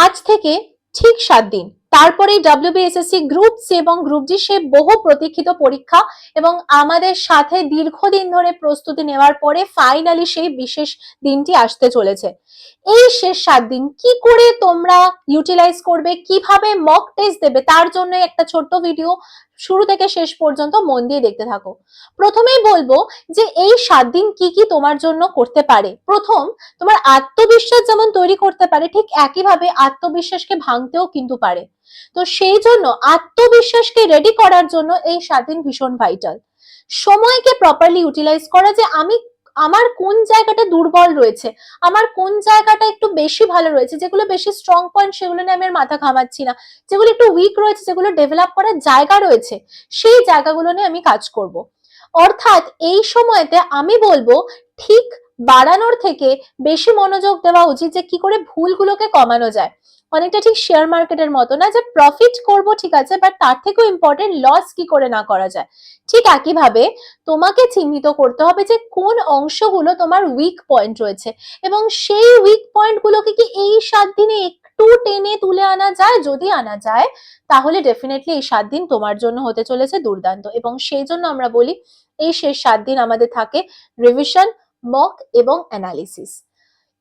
আজ থেকে ঠিক 7 দিন তারপরেই WBSSC গ্রুপ সি এবং গ্রুপ ডি সে বহু প্রতীক্ষিত পরীক্ষা এবং আমাদের সাথে দীর্ঘদিন ধরে প্রস্তুতি নেওয়ার পরে ফাইনালি সেই বিশেষ দিনটি আসতে চলেছে। এই শেষ 7 দিন কি করে তোমরা ইউটিলাইজ করবে, কিভাবে মক টেস্ট দেবে, তার জন্য একটা ছোট্ট ভিডিও শুরু থেকে শেষ পর্যন্ত মন দিয়ে দেখতে থাকো। প্রথমেই বলবো যে এই 7 দিন কি কি তোমার জন্য করতে পারে। প্রথম, তোমার আত্মবিশ্বাস যেমন তৈরি করতে পারে, ঠিক একইভাবে আত্মবিশ্বাসকে ভাঙতেও কিন্তু পারে। তো সেই জন্য আত্মবিশ্বাসকে রেডি করার জন্য এই 7 দিন ভীষণ ভাইটাল। সময়কে প্রপারলি ইউটিলাইজ করা, যে আমি আমার কোন জায়গাটা দুর্বল রয়েছে, আমার কোন জায়গাটা একটু বেশি ভালো রয়েছে, যেগুলো বেশি স্ট্রং পয়েন্ট সেগুলো নিয়ে আমি আর মাথা ঘামাচ্ছি না, যেগুলো একটু উইক রয়েছে, যেগুলো ডেভেলপ করার জায়গা রয়েছে, সেই জায়গাগুলো নিয়ে আমি কাজ করব। অর্থাৎ এই সময়তে আমি বলবো ঠিক বাড়ানোর থেকে বেশি মনোযোগ দেওয়া উচিত যে কি করে ভুলগুলোকে কমানো যায়। অনেকটা ঠিক শেয়ার মার্কেটের মতো না, যে প্রফিট করব ঠিক আছে, বাট তার থেকেও ইম্পর্টেন্ট লস কি করে না করা যায়। ঠিক একইভাবে তোমাকে চিহ্নিত করতে হবে যে কোন অংশগুলো তোমার উইক পয়েন্ট রয়েছে এবং সেই উইক পয়েন্ট গুলোকে কি এই 7 দিনে একটু টেনে তুলে আনা যায়। যদি আনা যায় তাহলে ডেফিনেটলি এই 7 দিন তোমার জন্য হতে চলেছে দুর্দান্ত। এবং সেই জন্য আমরা বলি এই শেষ 7 দিন আমাদের থাকে রিভিশন, মক এবং অ্যানালিসিস।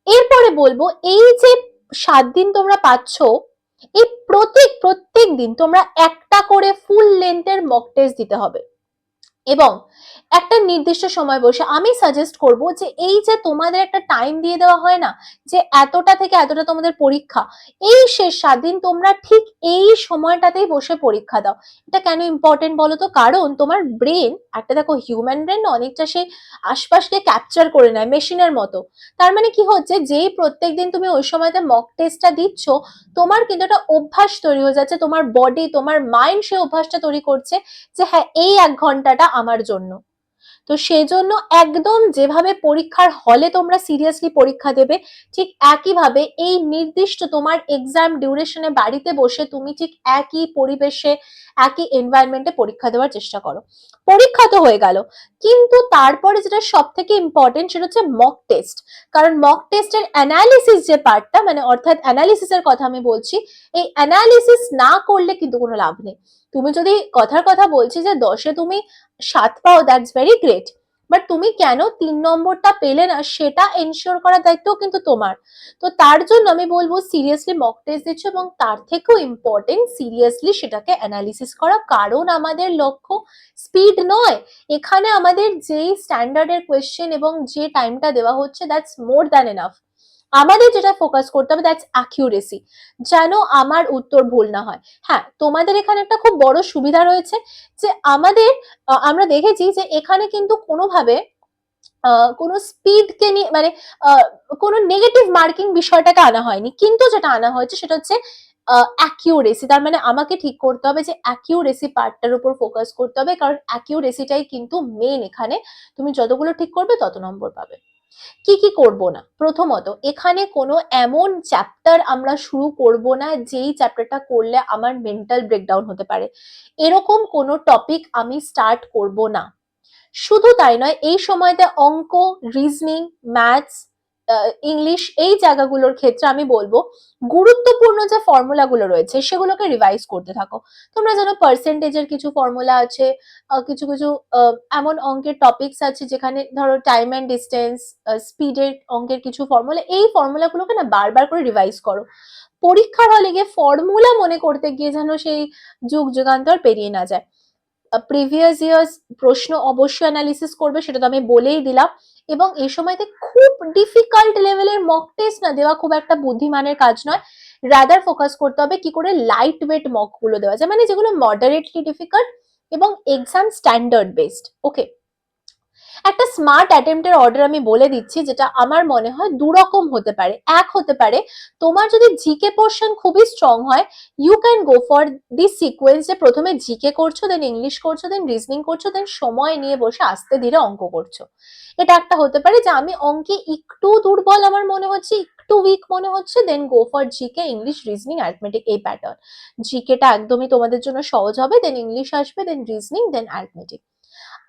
এরপরে বলবো এই যে 7 দিন তোমরা পাচ্ছ, এই প্রত্যেক দিন তোমরা একটা করে ফুল লেন্থের মক টেস্ট দিতে হবে এবং একটা নির্দিষ্ট সময় বসে। আমি সাজেস্ট করব যে এই যে তোমাদের একটা টাইম দিয়ে দেওয়া হয় না, যে এতটা থেকে এতটা তোমাদের পরীক্ষা, এই শেষ 7 দিন তোমরা ঠিক এই সময়টাতেই বসে পরীক্ষা দাও। এটা কেন ইম্পর্টেন্ট বলো তো? কারণ তোমার ব্রেন একটা, দেখো হিউম্যান ব্রেন অনেকটা সে আশপাশকে ক্যাপচার করে নেয় মেশিনের মতো। তার মানে কি হচ্ছে, যেই প্রত্যেকদিন তুমি ওই সময়তে মক টেস্টটা দিচ্ছ, তোমার কিন্তু একটা অভ্যাস তৈরি হয়ে যাচ্ছে, তোমার বডি তোমার মাইন্ড সে অভ্যাসটা তৈরি করছে যে হ্যাঁ এই 1 ঘন্টাটা আমার জন্য। তো সেই জন্য একদম যেভাবে পরীক্ষার হলে তোমরা সিরিয়াসলি পরীক্ষা দেবে, ঠিক একইভাবে এই নির্দিষ্ট তোমার এক্সাম ডিউরেশনে বাড়িতে বসে তুমি ঠিক একই পরিবেশে একই এনভায়রনমেন্টে পরীক্ষা দেওয়ার চেষ্টা করো। পরীক্ষা তো হয়ে গেল, কিন্তু তারপরে যেটা সব থেকে ইম্পর্টেন্ট সেটা হচ্ছে মক টেস্ট। কারণ মক টেস্টের অ্যানালিসিস যে পার্টটা, মানে অর্থাৎ অ্যানালিসিসের কথা আমি বলছি, এই অ্যানালিসিস না করলে কিন্তু কোনো লাভ নেই। তুমি যদি কথার কথা বলছি যে 10-এ তুমি 7 পাও, দ্যাটস ভেরি গ্রেট, বাট তুমি কেন 3 নম্বরটা পেলে না সেটা এনশিওর করার দায়িত্ব কিন্তু তোমার। তো তার জন্য আমি বলবো সিরিয়াসলি মক টেস্ট দিচ্ছ এবং তার থেকেও ইম্পর্টেন্ট সিরিয়াসলি সেটাকে অ্যানালিসিস করা। কারণ আমাদের লক্ষ্য স্পিড নয়, এখানে আমাদের যেই স্ট্যান্ডার্ডের কোয়েশ্চেন এবং যে টাইমটা দেওয়া হচ্ছে দ্যাটস মোর দ্যান এনাফ। আমাদের যেটা ফোকাস করতে হবে দ্যাটস অ্যাকিউরেসি, যেন আমার উত্তর ভুল না হয়। হ্যাঁ, তোমাদের এখানে একটা খুব বড় সুবিধা রয়েছে যে আমাদের আমরা দেখেছি যে এখানে কিন্তু কোনোভাবে কোনো স্পিডকে নিয়ে মানে কোনো নেগেটিভ মার্কিং বিষয়টাকে আনা হয়নি, কিন্তু যেটা আনা হয়েছে সেটা হচ্ছে অ্যাকিউরেসি। তার মানে আমাকে ঠিক করতে হবে যে অ্যাকিউরেসি পার্টটার উপর ফোকাস করতে হবে, কারণ অ্যাকিউরেসিটাই কিন্তু মেন এখানে। তুমি যতগুলো ঠিক করবে তত নম্বর পাবে। কি কি করব না? প্রথমত, এখানে কোনো এমন চ্যাপ্টার আমরা শুরু করব না যেই চ্যাপ্টারটা করলে আমার মেন্টাল ব্রেকডাউন হতে পারে, এরকম কোনো টপিক আমি স্টার্ট করব না। শুধু তাই নয়, এই সময়তে অঙ্ক, রিজনিং, ম্যাথস, ইংলিশ এই জায়গাগুলোর ক্ষেত্রে আমি বলবো গুরুত্বপূর্ণ যে ফর্মুলাগুলো রয়েছে সেগুলোকে রিভাইজ করতে থাকো। তোমরা জানো পার্সেন্টেজের কিছু ফর্মুলা আছে, কিছু কিছু এমন অঙ্কের টপিকস আছে যেখানে ধরো টাইম অ্যান্ড ডিস্টেন্স, স্পিডের অঙ্কের কিছু ফর্মুলা, এই ফর্মুলাগুলোকে না বারবার করে রিভাইজ করো। পরীক্ষার হলে গিয়ে ফর্মুলা মনে করতে গিয়ে যেন সেই যুগ যুগান্তর পেরিয়ে না যায়। প্রিভিয়াস ইয়ার্স প্রশ্ন অবশ্যই অ্যানালিসিস করবে, সেটা তো আমি বলেই দিলাম। এবং এই সময়তে খুব ডিফিকাল্ট লেভেলের মক টেস্ট না দেওয়া খুব একটা বুদ্ধিমানের কাজ নয়। রাদার ফোকাস করতে হবে কি করে লাইট ওয়েট মক গুলো দেওয়া যায়, মানে যেগুলো মডারেটলি ডিফিকাল্ট এবং এক্সাম স্ট্যান্ডার্ড বেসড। ওকে, একটা স্মার্ট অ্যাটেম্পটের অর্ডার আমি বলে দিচ্ছি, যেটা আমার মনে হয় দুরকম হতে পারে। এক হতে পারে তোমার যদি জিকে পোর্শন খুবই স্ট্রং হয়, you can go for this sequence, যে প্রথমে জিকে করছো, দেন ইংলিশ করছো, দেন রিজনিং করছো, দেন সময় নিয়ে বসে আস্তে ধীরে অঙ্ক করছো। এটা একটা হতে পারে যে আমি অঙ্কে একটু দুর্বল আমার মনে হচ্ছে, একটু উইক মনে হচ্ছে, then go for GK, English, reasoning, arithmetic, এই প্যাটার্ন। জিকেটা একদমই তোমাদের জন্য সহজ হবে, দেন ইংলিশ আসবে, দেন রিজনিং, দেন অ্যারিথমেটিক।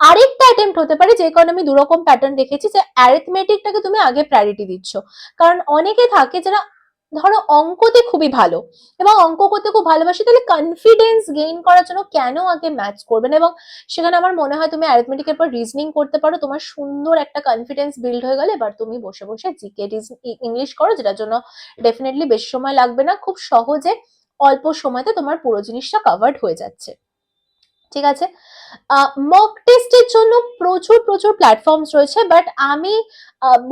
আরেকটা অ্যাটেম্প্ট হতে পারে, যে কারণে আমি দুরকম প্যাটার্ন দেখেছি, যে অ্যারিথমেটিকটাকে তুমি আগে প্রায়োরিটি দিচ্ছ। কারণ অনেকে থাকে যারা ধরো অঙ্কতে খুবই ভালো এবং অঙ্ক করতে খুব ভালোবাসি, তাহলে কনফিডেন্স গেইন করার জন্য কেন আগে ম্যাথস করবে না? এবং সেখানে আমার মনে হয় তুমি অ্যারিথমেটিকের পর রিজনিং করতে পারো, তোমার সুন্দর একটা কনফিডেন্স বিল্ড হয়ে গেলে এবার তুমি বসে বসে জিকে ইংলিশ করো, যেটার জন্য ডেফিনেটলি বেশি সময় লাগবে না, খুব সহজে অল্প সময়তে তোমার পুরো জিনিসটা কভার্ড হয়ে যাচ্ছে। ঠিক আছে। মক টেস্টের জন্য প্রচুর প্রচুর প্ল্যাটফর্মস রয়েছে, বাট আমি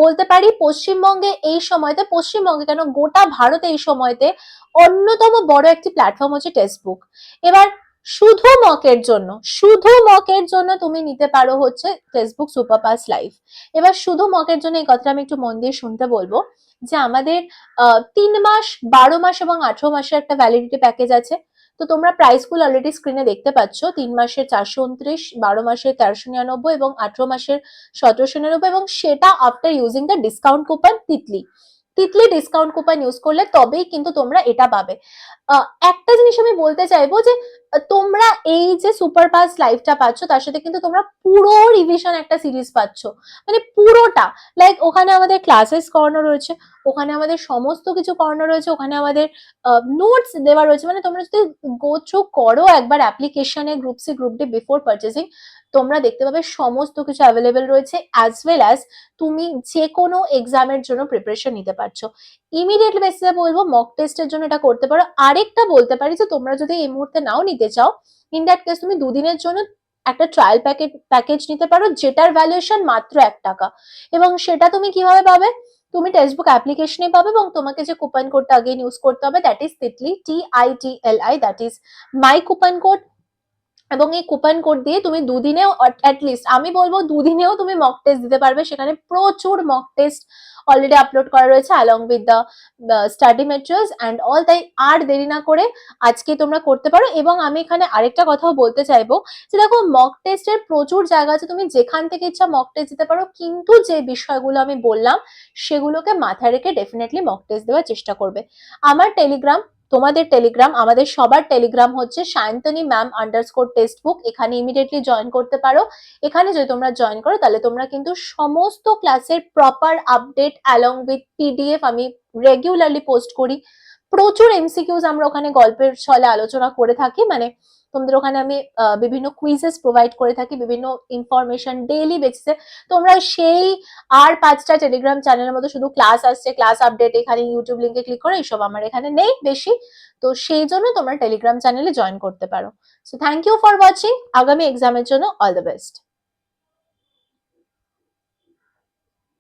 বলতে পারি পশ্চিমবঙ্গে এই সময়তে, পশ্চিমবঙ্গে কেন গোটা ভারতে এই সময়তে অন্যতম বড় একটি প্ল্যাটফর্ম হচ্ছে টেক্সটবুক। এবার শুধু মকের জন্য, শুধু মকের জন্য তুমি নিতে পারো হচ্ছে টেক্সটবুক সুপারপাস লাইভ। এবার শুধু মকের জন্য এই কথাটা আমি একটু মন দিয়ে শুনতে বলবো, যে আমাদের 3 মাস, 12 মাস এবং 18 মাসের একটা ভ্যালিডিটি প্যাকেজ আছে। তো তোমরা প্রাইস গুলো অলরেডি স্ক্রিনে দেখতে পাচ্ছ, 3 মাসের 429, 12 মাসের 1399 এবং 18 মাসের 1799, এবং সেটা after using the discount coupon Titli. Titli discount coupon use করলে তবেই কিন্তু তোমরা এটা পাবে। একটা জিনিস আমি বলতে চাইবো যে তোমরা এই যে সুপার পাস লাইভটা পাচ্ছ, তার সাথে কিন্তু তোমরা পুরো রিভিশন একটা সিরিজ পাচ্ছ, মানে পুরোটা। লাইক ওখানে আমাদের ক্লাসেস করানো রয়েছে, ওখানে আমাদের সমস্ত কিছু করানো রয়েছে, ওখানে আমাদের নোটস দেওয়া রয়েছে। মানে তোমরা যদি গো থ্রু করো একবার অ্যাপ্লিকেশনে group C group D before purchasing, তোমরা দেখতে পাবে সমস্ত কিছু অ্যাভেলেবেল রয়েছে, অ্যাজ ওয়েল অ্যাজ তুমি যে কোনো এক্সামের জন্য প্রিপারেশন নিতে পারছো। ইমিডিয়েটলি বেসিসে বলবো মক টেস্টের জন্য এটা করতে পারো। আরেকটা বলতে পারি যে তোমরা যদি এই মুহূর্তে নাও নিতে চাও, ইন দ্যাট কেস তুমি 2 দিনের জন্য একটা ট্রায়াল প্যাকেজ নিতে পারো, যেটার ভ্যালুয়েশন মাত্র 1 টাকা। এবং সেটা তুমি কিভাবে পাবে? তুমি টেক্সটবুক অ্যাপ্লিকেশনে পাবে, এবং তোমাকে যে কুপন কোডটা আগে ইউজ করতে হবে, that is Titli, TITLI, that is my coupon code. এবং এই কুপন কোড দিয়ে তুমি 2 দিনেও, অ্যাটলিস্ট আমি বলবো 2 দিনেও তুমি মক টেস্ট দিতে পারবে। সেখানে প্রচুর মক টেস্ট অলরেডি আপলোড করা রয়েছে along with the study materials and all. তাই আর দেরি না করে আজকে তোমরা করতে পারো। এবং আমি এখানে আরেকটা কথাও বলতে চাইবো, যে দেখো মক টেস্টের প্রচুর জায়গা আছে, তুমি যেখান থেকে ইচ্ছা মক টেস্ট দিতে পারো, কিন্তু যে বিষয়গুলো আমি বললাম সেগুলোকে মাথায় রেখে ডেফিনেটলি মক টেস্ট দেওয়ার চেষ্টা করবে। আমার টেলিগ্রাম, তোমাদের টেলিগ্রাম, আমাদের সবার টেলিগ্রাম হচ্ছে সায়ন্তনী ম্যাম আন্ডারস্কোর টেক্সটবুক। এখানে ইমিডিয়েটলি জয়েন করতে পারো। এখানে যদি তোমরা জয়েন করো তাহলে তোমরা কিন্তু সমস্ত ক্লাসের proper update along with PDF আমি রেগুলারলি পোস্ট করি। প্রচুর এমসিকিউজ আমরা ওখানে গল্পের ছলে আলোচনা করে থাকি, মানে তোমাদের ওখানে আমি বিভিন্ন কুইজেস প্রোভাইড করে থাকি, বিভিন্ন ইনফরমেশন ডেইলি বেসিসে। তোমরা সেই আর 5টা টেলিগ্রাম চ্যানেলের মধ্যে শুধু ক্লাস আসছে, ক্লাস আপডেট, এখানে ইউটিউব লিঙ্কে ক্লিক করে, এইসব আমার এখানে নেই বেশি। তো সেই জন্য তোমরা টেলিগ্রাম চ্যানেলে জয়েন করতে পারো। So thank you for watching. আগামী এক্সামের জন্য অল দ্য বেস্ট।